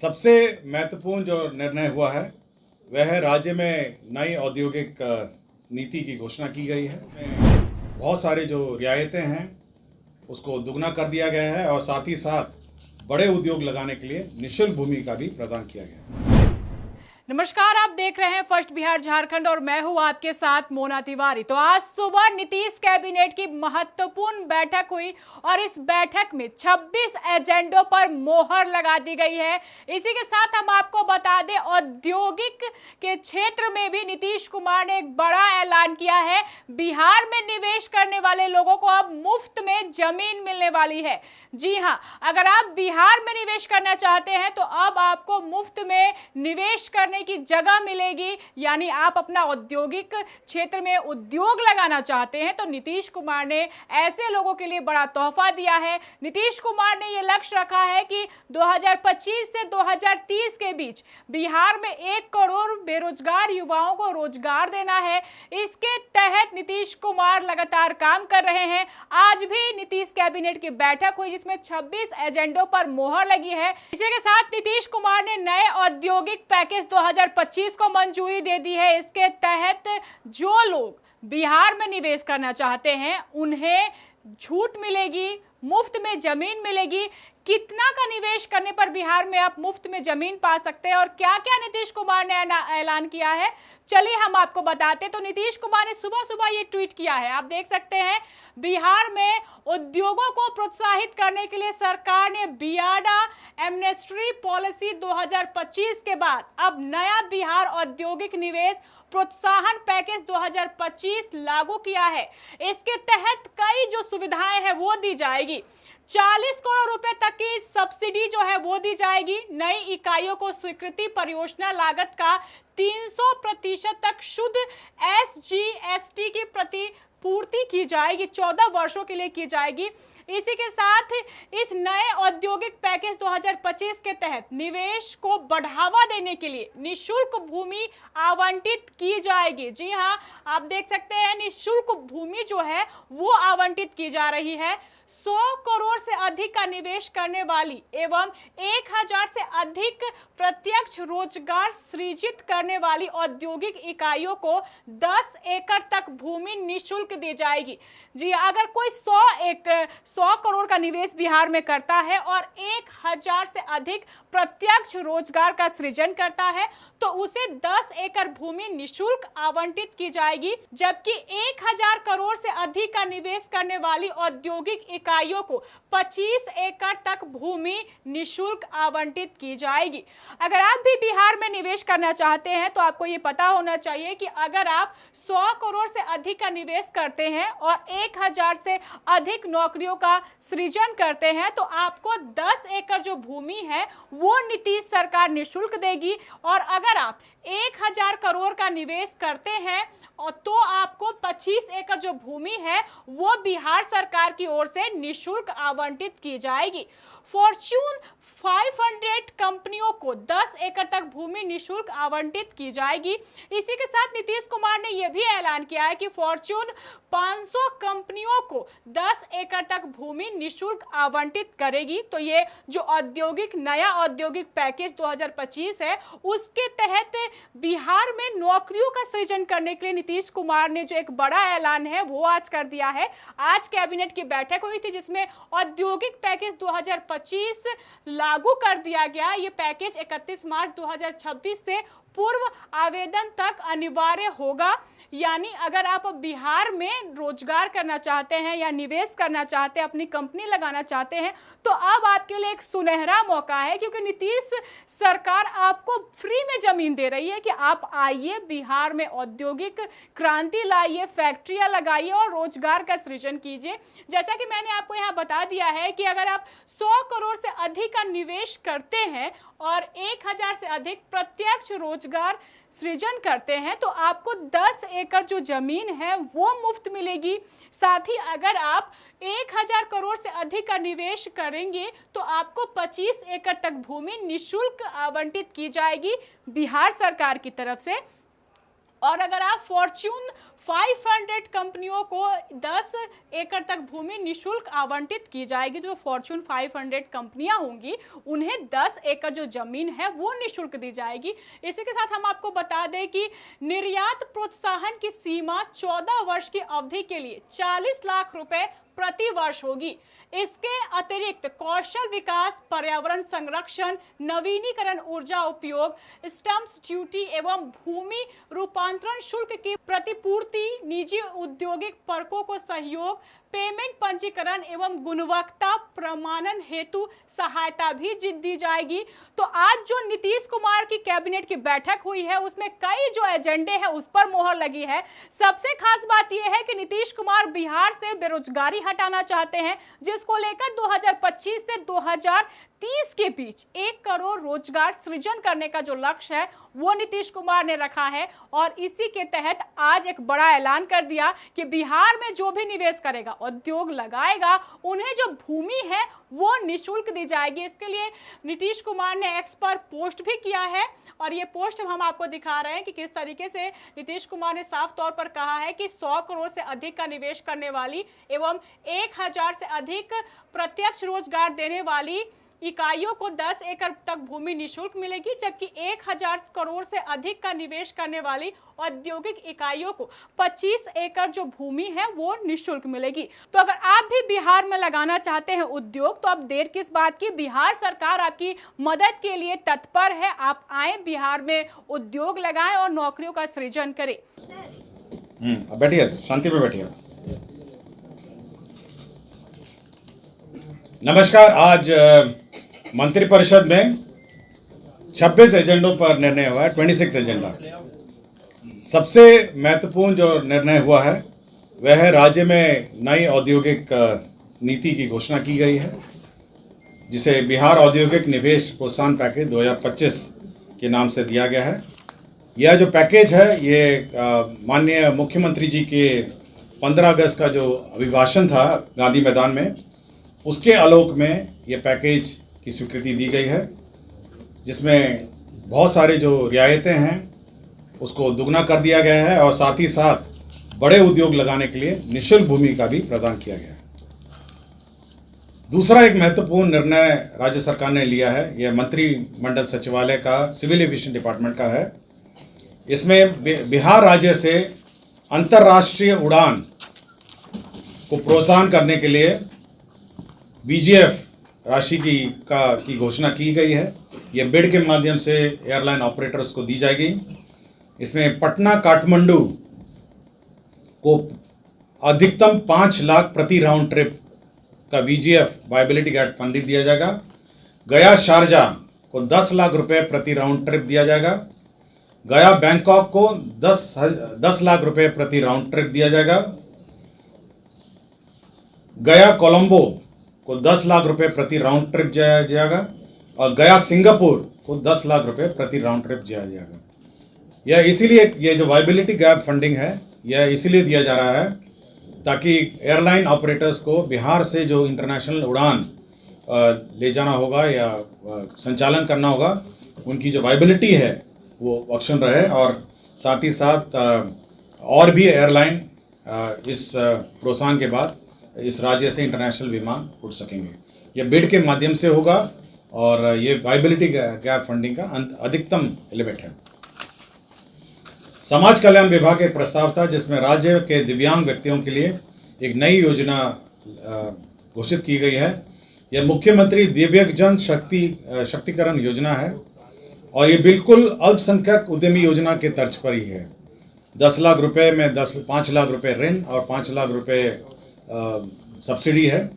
सबसे महत्वपूर्ण जो निर्णय हुआ है वह है राज्य में नई औद्योगिक नीति की घोषणा की गई है। बहुत सारे जो रियायतें हैं उसको दुगना कर दिया गया है और साथ ही साथ बड़े उद्योग लगाने के लिए निःशुल्क भूमि का भी प्रदान किया गया है। नमस्कार, आप देख रहे हैं फर्स्ट बिहार झारखंड और मैं हूं आपके साथ मोना तिवारी। तो आज सुबह नीतीश कैबिनेट की महत्वपूर्ण बैठक हुई और इस बैठक में 26 एजेंडों पर मोहर लगा दी गई है। इसी के साथ हम आपको बता दें, औद्योगिक के क्षेत्र में भी नीतीश कुमार ने एक बड़ा ऐलान किया है। बिहार में निवेश करने वाले लोगों को अब मुफ्त में जमीन मिलने वाली है। जी हां, अगर आप बिहार में निवेश करना चाहते हैं तो अब आपको मुफ्त में निवेश करने की जगह मिलेगी। यानी आप अपना औद्योगिक क्षेत्र में उद्योग लगाना चाहते हैं तो नीतीश कुमार ने ऐसे लोगों के लिए बड़ा तोहफा दिया है। नीतीश कुमार ने यह लक्ष्य रखा है कि 2025 से 2030 के बीच बिहार में 1 करोड़ बेरोजगार युवाओं को रोजगार देना है। इसके तहत नीतीश कुमार लगातार काम कर रहे हैं। आज भी नीतीश कैबिनेट की बैठक हुई जिसमें 26 एजेंडों पर मोहर लगी है। इसी के साथ नीतीश कुमार ने नए औद्योगिक पैकेज 2025 को मंजूरी दे दी है। इसके तहत जो लोग बिहार में निवेश करना चाहते हैं उन्हें छूट मिलेगी, मुफ्त में जमीन मिलेगी। कितना का निवेश करने पर बिहार में आप मुफ्त में जमीन पा सकते हैं और क्या क्या नीतीश कुमार ने ऐलान किया है, चलिए हम आपको बताते। तो नीतीश कुमार ने सुबह सुबह ये ट्वीट किया है, आप देख सकते हैं। बिहार में उद्योगों को प्रोत्साहित करने के लिए सरकार ने बियाडा एमनेस्टी पॉलिसी 2025 के बाद अब नया बिहार औद्योगिक निवेश प्रोत्साहन पैकेज 2025 लागू किया है। इसके तहत कई जो सुविधाएं हैं वो दी जाएगी। 40 करोड़ रुपए तक की सब्सिडी जो है वो दी जाएगी। नई इकाइयों को स्वीकृति परियोजना लागत का 300% तक शुद्ध SGST की प्रतिपूर्ति की जाएगी, 14 वर्षों के लिए की जाएगी। इसी के साथ इस नए औद्योगिक पैकेज 2025 के तहत निवेश को बढ़ावा देने के लिए निःशुल्क भूमि आवंटित की जाएगी। जी हां, आप देख सकते हैं निःशुल्क भूमि जो है वो आवंटित की जा रही है। 100 करोड़ से अधिक का निवेश करने वाली एवं 1000 से अधिक प्रत्यक्ष रोजगार सृजित करने वाली औद्योगिक इकाइयों को 10 एकड़ तक भूमि निःशुल्क दी जाएगी। जी, अगर कोई 100 करोड़ का निवेश बिहार में करता है और 1000 से अधिक प्रत्यक्ष रोजगार का सृजन करता है तो उसे 10 एकड़ भूमि निःशुल्क आवंटित की जाएगी। जबकि 1000 करोड़ से अधिक का निवेश करने वाली औद्योगिक इकाइयों को 25 एकड़ तक भूमि निःशुल्क आवंटित की जाएगी। अगर आप भी बिहार में निवेश करना चाहते हैं तो आपको ये पता होना चाहिए कि अगर आप 100 करोड़ से अधिक का निवेश करते हैं और 1000 से अधिक नौकरियों का सृजन करते हैं तो आपको 10 एकड़ जो भूमि है वो नीतीश सरकार निःशुल्क देगी। और अगर आप 1000 करोड़ का निवेश करते हैं और तो आपको 25 एकड़ जो भूमि है वो बिहार सरकार की ओर से निःशुल्क आवंटित की जाएगी। फॉर्च्यून 500 कंपनियों को 10 एकड़ तक भूमि निःशुल्क आवंटित की जाएगी। इसी के साथ नीतीश कुमार ने यह भी ऐलान किया है कि फॉर्च्यून 500 कंपनियों को 10 एकड़ तक भूमि निःशुल्क आवंटित करेगी। तो ये जो नया औद्योगिक पैकेज 2025 है उसके तहत बिहार में नौकरियों का सृजन करने के लिए नीतीश कुमार ने जो एक बड़ा ऐलान है वो आज कर दिया है। आज कैबिनेट की बैठक हुई थी जिसमें औद्योगिक पैकेज 2025 लागू कर दिया गया। ये पैकेज 31 मार्च 2026 से पूर्व आवेदन तक अनिवार्य होगा। यानी अगर आप बिहार में रोजगार करना चाहते हैं या निवेश करना चाहते हैं, अपनी कंपनी लगाना चाहते हैं तो अब आपके लिए एक सुनहरा मौका है, क्योंकि नीतीश सरकार आपको फ्री में जमीन दे रही है कि आप आइए बिहार में औद्योगिक क्रांति लाइए, फैक्ट्रियां लगाइए और रोजगार का सृजन कीजिए। जैसा कि मैंने आपको यहाँ बता दिया है कि अगर आप 100 करोड़ से अधिक का निवेश करते हैं और 1000 से अधिक प्रत्यक्ष रोजगार सृजन करते हैं तो आपको 10 एकड़ जो जमीन है वो मुफ्त मिलेगी। साथ ही अगर आप 1000 करोड़ से अधिक का निवेश करेंगे तो आपको 25 एकड़ तक भूमि निःशुल्क आवंटित की जाएगी बिहार सरकार की तरफ से। और अगर आप फॉर्च्यून 500 कंपनियों को 10 एकड़ तक भूमि निशुल्क आवंटित की जाएगी। जो फॉर्च्यून 500 कंपनियां होंगी उन्हें 10 एकड़ जो जमीन है वो निशुल्क दी जाएगी। इसी के साथ हम आपको बता दें कि निर्यात प्रोत्साहन की सीमा 14 वर्ष की अवधि के लिए 40 लाख रुपए प्रति वर्ष होगी। इसके अतिरिक्त कौशल विकास, पर्यावरण संरक्षण, नवीनीकरण ऊर्जा उपयोग, स्टम्प्स ड्यूटी एवं भूमि रूपांतरण शुल्क की प्रतिपूर्ति, निजी औद्योगिक पार्कों को सहयोग, पेमेंट पंजीकरण एवं गुणवत्ता प्रमाणन हेतु सहायता भी दी जाएगी। तो आज जो नीतीश कुमार की कैबिनेट की बैठक हुई है उसमें कई जो एजेंडे हैं उस पर मोहर लगी है। सबसे खास बात यह है कि नीतीश कुमार बिहार से बेरोजगारी हटाना चाहते हैं, जिसको लेकर 2025 से 2030 के बीच 1 करोड़ रोजगार सृजन करने का जो लक्ष्य है वो नीतीश कुमार ने रखा है। और इसी के तहत आज एक बड़ा ऐलान कर दिया कि बिहार में जो भी निवेश करेगा, उद्योग लगाएगा, उन्हें जो भूमि है वो निशुल्क दी जाएगी। इसके लिए नीतीश कुमार ने एक्स पर पोस्ट भी किया है और ये पोस्ट हम आपको दिखा रहे हैं कि किस तरीके से नीतीश कुमार ने साफ तौर पर कहा है कि 100 करोड़ से अधिक का निवेश करने वाली एवं 1000 से अधिक प्रत्यक्ष रोजगार देने वाली इकाइयों को 10 एकड़ तक भूमि निशुल्क मिलेगी, जबकि 1000 करोड़ से अधिक का निवेश करने वाली औद्योगिक इकाइयों को 25 एकड़ जो भूमि है वो निशुल्क मिलेगी। तो अगर आप भी बिहार में लगाना चाहते हैं उद्योग तो अब देर किस बात की, बिहार सरकार आपकी मदद के लिए तत्पर है। आप आए, बिहार में उद्योग लगाएं और नौकरियों का सृजन करें। बैठिए, शांति में बैठिए। नमस्कार। आज मंत्रिपरिषद में 26 एजेंडों पर निर्णय हुआ है, 26 एजेंडा। सबसे महत्वपूर्ण जो निर्णय हुआ है वह है राज्य में नई औद्योगिक नीति की घोषणा की गई है, जिसे बिहार औद्योगिक निवेश प्रोत्साहन पैकेज 2025 के नाम से दिया गया है। यह जो पैकेज है ये माननीय मुख्यमंत्री जी के 15 अगस्त का जो अभिभाषण था गांधी मैदान में, उसके आलोक में ये पैकेज की स्वीकृति दी गई है, जिसमें बहुत सारे जो रियायतें हैं उसको दुगना कर दिया गया है और साथ ही साथ बड़े उद्योग लगाने के लिए निःशुल्क भूमि का भी प्रदान किया गया है। दूसरा एक महत्वपूर्ण निर्णय राज्य सरकार ने लिया है, यह मंत्रिमंडल सचिवालय का सिविल एविएशन डिपार्टमेंट का है। इसमें बिहार राज्य से अंतर्राष्ट्रीय उड़ान को प्रोत्साहन करने के लिए बीजीएफ राशि की घोषणा की गई है। यह बिड के माध्यम से एयरलाइन ऑपरेटर्स को दी जाएगी। इसमें पटना काठमांडू को अधिकतम 5 लाख प्रति राउंड ट्रिप का बीजीएफ वायबिलिटी गैप फंडिंग दिया जाएगा। गया शारजा को 10 लाख रुपए प्रति राउंड ट्रिप दिया जाएगा। गया बैंकॉक को 10 लाख रुपए प्रति राउंड ट्रिप दिया जाएगा। गया कोलंबो को 10 लाख रुपए प्रति राउंड ट्रिप दिया जाएगा और गया सिंगापुर को 10 लाख रुपए प्रति राउंड ट्रिप दिया जाएगा। यह इसीलिए, ये जो वायबिलिटी गैप फंडिंग है यह इसीलिए दिया जा रहा है ताकि एयरलाइन ऑपरेटर्स को बिहार से जो इंटरनेशनल उड़ान ले जाना होगा या संचालन करना होगा, उनकी जो वायबिलिटी है वो ऑप्शन रहे और साथ ही साथ और भी एयरलाइन इस प्रोत्साहन के बाद इस राज्य से इंटरनेशनल विमान उड़ सकेंगे। यह बिड के माध्यम से होगा और ये वायबिलिटी गैप फंडिंग का अधिकतम लिमिट है। समाज कल्याण विभाग का एक प्रस्ताव था जिसमें राज्य के दिव्यांग व्यक्तियों के लिए एक नई योजना घोषित की गई है। यह मुख्यमंत्री दिव्यांगजन शक्तिकरण योजना है और ये बिल्कुल अल्पसंख्यक उद्यमी योजना के तर्ज पर ही है। 10 लाख रुपए में 5 लाख रुपए ऋण और 5 लाख रुपए सब्सिडी है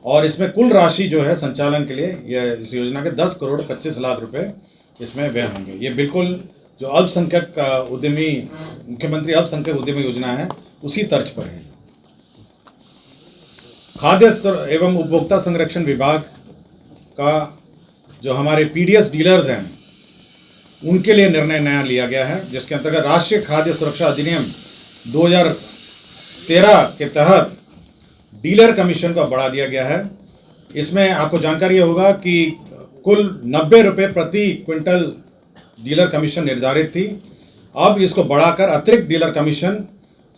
और इसमें कुल राशि जो है संचालन के लिए यह इस योजना के 10 करोड़ 25 लाख रुपए इसमें व्यय होंगे। ये बिल्कुल जो अल्पसंख्यक उद्यमी, मुख्यमंत्री अल्पसंख्यक उद्यमी योजना है उसी तर्ज पर है। खाद्य एवं उपभोक्ता संरक्षण विभाग का जो हमारे पीडीएस डीलर्स हैं उनके लिए निर्णय नया लिया गया है, जिसके अंतर्गत राष्ट्रीय खाद्य सुरक्षा अधिनियम 2013 के तहत डीलर कमीशन को बढ़ा दिया गया है। इसमें आपको जानकारी होगा कि कुल 90 रुपये प्रति क्विंटल डीलर कमीशन निर्धारित थी। अब इसको बढ़ाकर अतिरिक्त डीलर कमीशन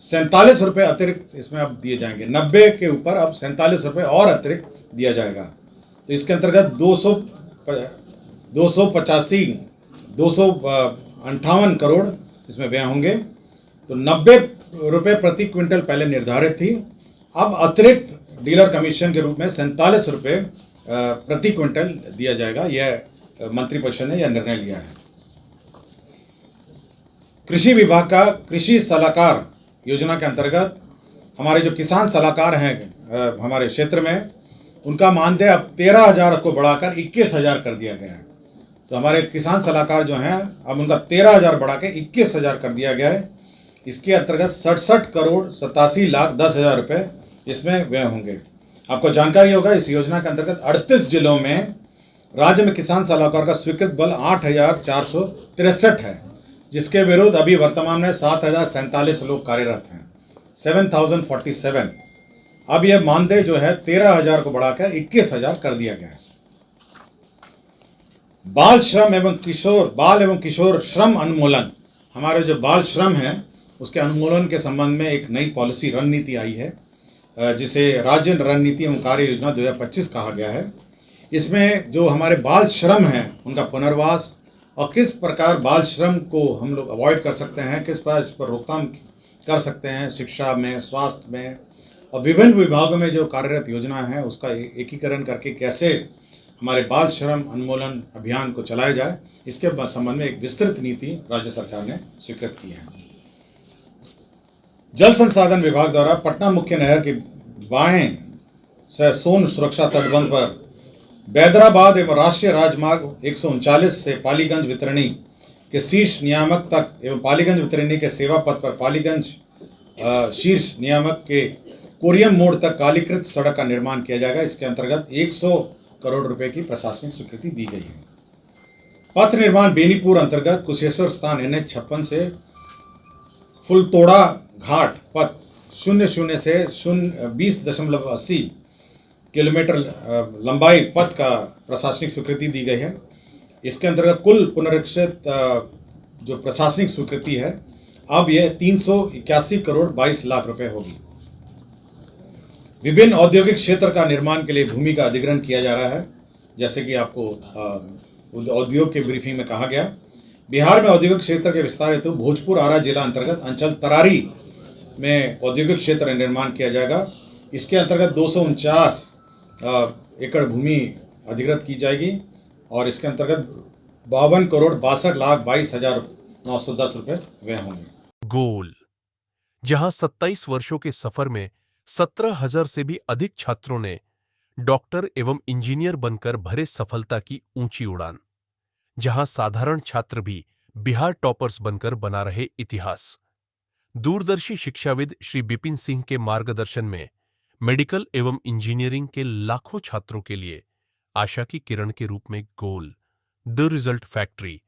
47 रुपये अतिरिक्त इसमें अब दिए जाएंगे। 90 के ऊपर अब 47 रुपये और अतिरिक्त दिया जाएगा। तो इसके अंतर्गत 258 करोड़ इसमें व्यय होंगे। तो 90 रुपये प्रति क्विंटल पहले निर्धारित थी, अब अतिरिक्त डीलर कमीशन के रूप में 47 रुपये प्रति क्विंटल दिया जाएगा। यह मंत्रिपरिषद ने यह निर्णय लिया है। कृषि विभाग का कृषि सलाहकार योजना के अंतर्गत हमारे जो किसान सलाहकार हैं हमारे क्षेत्र में, उनका मानदेय अब 13,000 को बढ़ाकर 21,000 कर दिया गया है। तो हमारे किसान सलाहकार जो हैं अब उनका 13,000 बढ़ा के 21,000 कर दिया गया है। इसके अंतर्गत 67,87,10,000 रुपये इसमें व्यय होंगे। आपको जानकारी होगा, इस योजना के अंतर्गत 38 जिलों में राज्य में किसान सलाहकार का स्वीकृत बल 8,463 है, जिसके विरुद्ध अभी वर्तमान में 7,047 लोग कार्यरत हैं, 7,047। अब यह मानदेय जो है 13,000 को बढ़ाकर 21,000 कर दिया गया है। बाल एवं किशोर श्रम उन्मूलन, हमारे जो बाल श्रम है उसके उन्मूलन के संबंध में एक नई पॉलिसी रणनीति आई है, जिसे राज्य रणनीति एवं कार्य योजना 2025 कहा गया है। इसमें जो हमारे बाल श्रम हैं उनका पुनर्वास और किस प्रकार बाल श्रम को हम लोग अवॉइड कर सकते हैं, किस प्रकार इस पर रोकथाम कर सकते हैं, शिक्षा में, स्वास्थ्य में और विभिन्न विभागों में जो कार्यरत योजना है उसका एकीकरण करके कैसे हमारे बाल श्रम उन्मूलन अभियान को चलाया जाए, इसके संबंध में एक विस्तृत नीति राज्य सरकार ने स्वीकृत की है। जल संसाधन विभाग द्वारा पटना मुख्य नहर के बाएं से सोन सुरक्षा तटबंध पर बैदराबाद एवं राष्ट्रीय राजमार्ग 139 से पालीगंज वितरणी के शीर्ष नियामक तक एवं पालीगंज वितरणी के सेवा पथ पर पालीगंज शीर्ष नियामक के कोरियम मोड़ तक कालीकृत सड़क का निर्माण किया जाएगा। इसके अंतर्गत 100 करोड़ रुपए की प्रशासनिक स्वीकृति दी गई है। पथ निर्माण बेनीपुर अंतर्गत कुशेश्वर स्थान NH 56 से फुलतोड़ा घाट पथ 00 से 20.80 किलोमीटर लंबाई पथ का प्रशासनिक स्वीकृति दी गई है। इसके अंतर्गत कुल पुनरीक्षित जो प्रशासनिक स्वीकृति है अब यह 381 करोड़ 22 लाख रुपए होगी। विभिन्न औद्योगिक क्षेत्र का निर्माण के लिए भूमि का अधिग्रहण किया जा रहा है, जैसे कि आपको उद्योग के ब्रीफिंग में कहा गया। बिहार में औद्योगिक क्षेत्र के विस्तार हेतु भोजपुर आरा जिला अंतर्गत अंचल तरारी में औद्योगिक क्षेत्र निर्माण किया जाएगा। इसके अंतर्गत 249 एकड़ भूमि अधिग्रहित की जाएगी और इसके अंतर्गत 52 करोड़ 62,22,910 रुपए व्यय होंगे। गोल, जहां 27 वर्षों के सफर में 17,000 से भी अधिक छात्रों ने डॉक्टर एवं इंजीनियर बनकर भरे सफलता की ऊंची उड़ान, जहां साधारण छात्र भी बिहार टॉपर्स बनकर बना रहे इतिहास। दूरदर्शी शिक्षाविद श्री बिपिन सिंह के मार्गदर्शन में मेडिकल एवं इंजीनियरिंग के लाखों छात्रों के लिए आशा की किरण के रूप में गोल, द रिजल्ट फैक्ट्री।